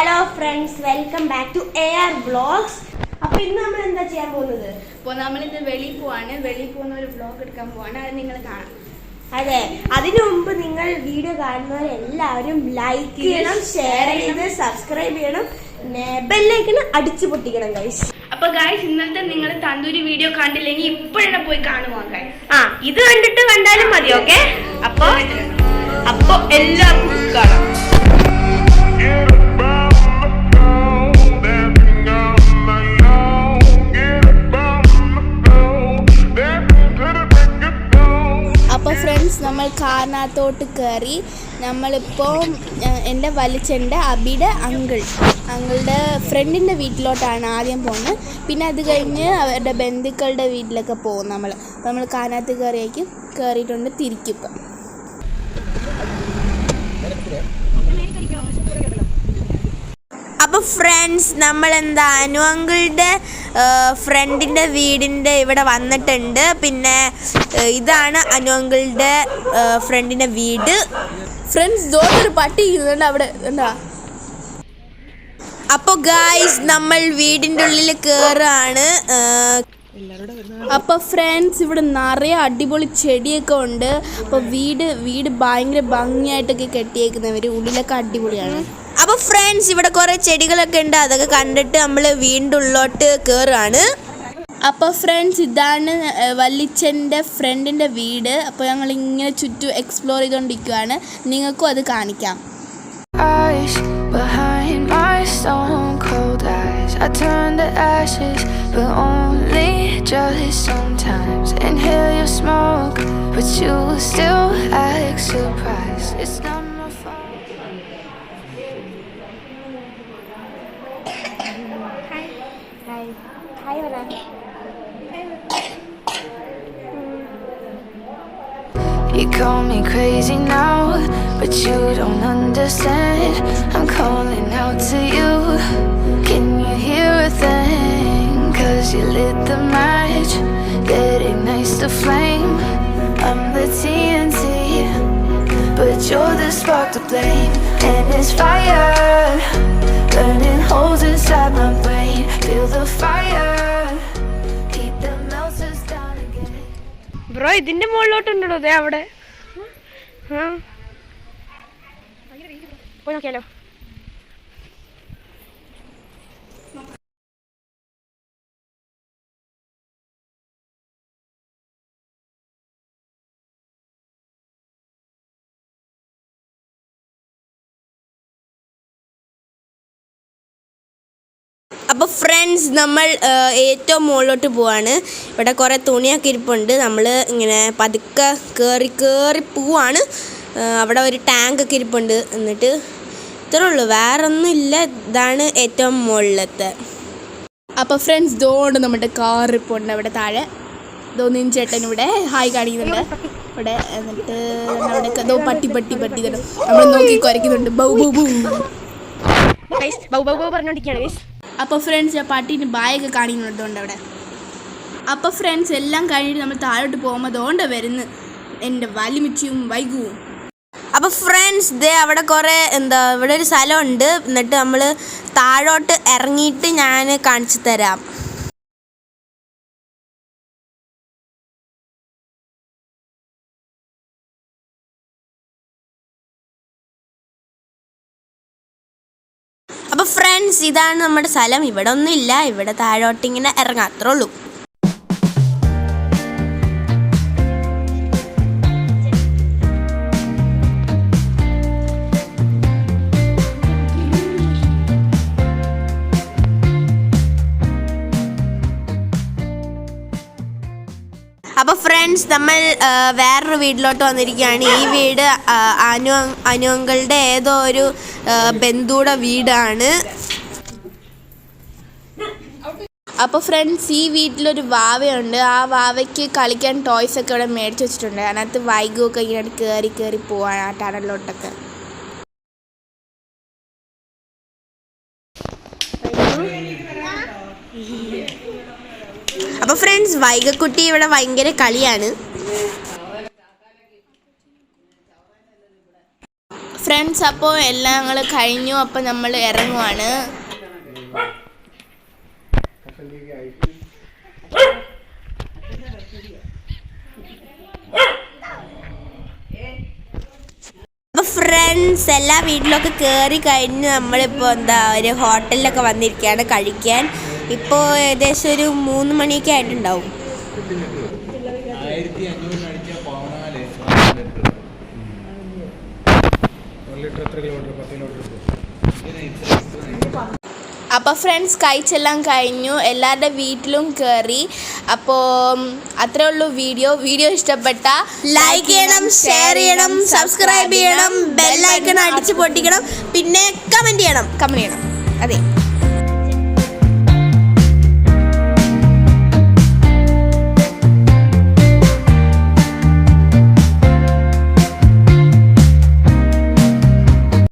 Hello friends, welcome back to AR vlogs. അപ്പോൾ ഇന്ന് നമ്മൾ എന്താ ചെയ്യാൻ പോകുന്നത്? അപ്പോൾ നമ്മളിത് വെളിയിൽ പോകുന്ന ഒരു വ്ളോഗ് എടുക്കാൻ പോവാണ്. അത് നിങ്ങൾ കാണാം. അതെ, അതിനു മുമ്പ് നിങ്ങൾ വീഡിയോ കാണുന്നവരെല്ലാവരും ലൈക്ക് ചെയ്യണം, ഷെയർ ചെയ്ത് സബ്സ്ക്രൈബ് ചെയ്യണം, ബെല്ലൈക്കൺ അടിച്ചു പൊട്ടിക്കണം ഗൈസ്. അപ്പോൾ ഗൈസ്, ഇന്നത്തെ നിങ്ങൾ തന്തൂരി വീഡിയോ കണ്ടില്ലെങ്കിൽ ഇപ്പോഴേ പോയി കാണുവാ ഗൈസ്. ഇത് കണ്ടാലും മതി. ഓക്കെ, അപ്പോൾ എല്ലാവർക്കും കാണാം. അപ്പോൾ ഫ്രണ്ട്സ്, നമ്മൾ കാറിനകത്തോട്ട് കയറി. നമ്മളിപ്പോൾ എൻ്റെ വലിച്ചൻ്റെ അബിയുടെ അങ്കിളുടെ ഫ്രണ്ടിൻ്റെ വീട്ടിലോട്ടാണ് ആദ്യം പോകുന്നത്. പിന്നെ അത് കഴിഞ്ഞ് അവരുടെ ബന്ധുക്കളുടെ വീട്ടിലൊക്കെ പോകും. നമ്മൾ കാറിനകത്ത് കയറിയിട്ടുണ്ട്. തിരിക്കിപ്പം അപ്പോൾ ഫ്രണ്ട്സ്, നമ്മളെന്താ അനു അങ്കിളുടെ ഫ്രണ്ടിൻ്റെ വീടിൻ്റെ ഇവിടെ വന്നിട്ടുണ്ട്. പിന്നെ ഇതാണ് അനു അങ്കിളുടെ ഫ്രണ്ടിൻ്റെ വീട്. ഫ്രണ്ട്സ്, ദോട്ടൊരു പട്ടി ഇരിക്കുന്നുണ്ട് അവിടെ. എന്താ? അപ്പോൾ ഗായ്സ്, നമ്മൾ വീടിൻ്റെ ഉള്ളിൽ കയറാണ്. അപ്പോൾ ഫ്രണ്ട്സ്, ഇവിടെ നിറയെ അടിപൊളി ചെടിയൊക്കെ ഉണ്ട്. അപ്പോൾ വീട് ഭയങ്കര ഭംഗിയായിട്ടൊക്കെ കെട്ടിയേക്കുന്നവർ, ഉള്ളിലൊക്കെ അടിപൊളിയാണ്. അപ്പോൾ ഫ്രണ്ട്സ്, ഇവിടെ കുറേ ചെടികളൊക്കെ ഉണ്ട്. അതൊക്കെ കണ്ടിട്ട് നമ്മൾ വീടിൻ്റെ ഉള്ളിലോട്ട് കയറാണ്. അപ്പോൾ ഫ്രണ്ട്സ്, ഇതാണ് വല്ലിച്ചൻ്റെ ഫ്രണ്ടിൻ്റെ വീട്. അപ്പോൾ ഞങ്ങൾ ഇങ്ങനെ ചുറ്റും എക്സ്പ്ലോർ ചെയ്തുകൊണ്ടിരിക്കുകയാണ്. നിങ്ങൾക്കും അത് കാണിക്കാം. Behind my stone cold eyes, I turn to ashes, but only just sometimes. Inhale your smoke, but you still act surprised. It's not my fault. Hi, Vana. You call me crazy now, but you don't understand. I'm calling out to you. Can you hear a thing? 'Cause you lit the match that ignites the flame. I'm the TNT, but you're the spark to blame. And it's fire burning holes inside my brain. Feel the fire, keep the melters down again. Bro, ഇതിന്റെ മുകളിലോട്ടുണ്ടോ? അതെ, അവിടെ പോയി നോക്കിയാലോ. അപ്പോൾ friends, നമ്മൾ ഏറ്റവും മുകളിലോട്ട് പോവാണ്. ഇവിടെ കുറേ തുണിയൊക്കെ ഇരിപ്പുണ്ട്. നമ്മൾ ഇങ്ങനെ പതുക്കെ കയറി പോവാണ്. അവിടെ ഒരു ടാങ്കൊക്കെ ഇരിപ്പുണ്ട്. എന്നിട്ട് ഇത്രേ ഉള്ളൂ, വേറെ ഒന്നുമില്ല. ഇതാണ് ഏറ്റവും മുകളിലത്തെ. അപ്പോൾ ഫ്രണ്ട്സ്, ഇതുകൊണ്ട് നമ്മുടെ കാർ ഇപ്പോൾ ഉണ്ട് അവിടെ താഴെ. ഇതൊന്നും ചേട്ടൻ ഇവിടെ ഹായ് കാണിക്കുന്നുണ്ട് ഇവിടെ. എന്നിട്ട് അവിടെ എന്തോ പട്ടി തരും. നമ്മൾ നോക്കി കുരയ്ക്കുന്നുണ്ട്. ബൗ പറഞ്ഞോണ്ടിരിക്കുകയാണ്. അപ്പോൾ ഫ്രണ്ട്സ്, ആ പട്ടീന് ബായൊക്കെ കാണിക്കുന്നുണ്ട് അവിടെ. അപ്പോൾ ഫ്രണ്ട്സ്, എല്ലാം കഴിഞ്ഞിട്ട് നമ്മൾ താഴോട്ട് പോകുമ്പോൾ അതുകൊണ്ട് വരുന്നു എൻ്റെ വലിമിച്ചിയും വൈകുവും. അപ്പോൾ ഫ്രണ്ട്സ്, അവിടെ കുറേ ഇവിടെ ഒരു സ്ഥലമുണ്ട്. എന്നിട്ട് നമ്മൾ താഴോട്ട് ഇറങ്ങിയിട്ട് ഞാൻ കാണിച്ചു തരാം. അപ്പോൾ ഫ്രണ്ട്സ്, ഇതാണ് നമ്മുടെ സ്ഥലം. ഇവിടെ ഒന്നുമില്ല. ഇവിടെ താഴോട്ട് ഇങ്ങനെ ഇറങ്ങാം, അത്രേ ഉള്ളൂ. അപ്പോൾ ഫ്രണ്ട്സ്, നമ്മൾ വേറൊരു വീട്ടിലോട്ട് വന്നിരിക്കുകയാണ്. ഈ വീട് അനു അങ്കിളുടെ ഏതോ ഒരു ബന്ധുയുടെ വീടാണ്. അപ്പോൾ ഫ്രണ്ട്സ്, ഈ വീട്ടിലൊരു വാവയുണ്ട്. ആ വാവയ്ക്ക് കളിക്കാൻ ടോയ്സൊക്കെ ഇവിടെ മേടിച്ച് വെച്ചിട്ടുണ്ട്. അതിനകത്ത് വൈകുമൊക്കെ ഇങ്ങനെ കയറി പോവാണ് ആ ടണലിലോട്ടൊക്കെ. അപ്പോൾ ഫ്രണ്ട്സ്, വൈകക്കുട്ടി ഇവിടെ ഭയങ്കര കളിയാണ്. ഫ്രണ്ട്സ് അപ്പോൾ എല്ലാം ഞങ്ങൾ കഴിഞ്ഞു. അപ്പോൾ നമ്മൾ ഇറങ്ങുവാണ്. അപ്പോൾ ഫ്രണ്ട്സ് എല്ലാ വീട്ടിലൊക്കെ കയറി കഴിഞ്ഞ് നമ്മളിപ്പോൾ എന്താ ഒരു ഹോട്ടലിലൊക്കെ വന്നിരിക്കുകയാണ് കഴിക്കാൻ. ഇപ്പോൾ ഏകദേശം ഒരു 3 മണിയൊക്കെ ആയിട്ടുണ്ടാവും. അപ്പോൾ ഫ്രണ്ട്സ് കഴിച്ചെല്ലാം കഴിഞ്ഞു. എല്ലാവരുടെ വീട്ടിലും കയറി. അപ്പോൾ അത്രേ ഉള്ളൂ വീഡിയോ ഇഷ്ടപ്പെട്ട ലൈക്ക് ചെയ്യണം, ഷെയർ ചെയ്യണം, സബ്സ്ക്രൈബ് ചെയ്യണം, ബെൽ ഐക്കൺ അടിച്ച് പൊട്ടിക്കണം, പിന്നെ കമൻറ്റ് ചെയ്യണം. അതെ.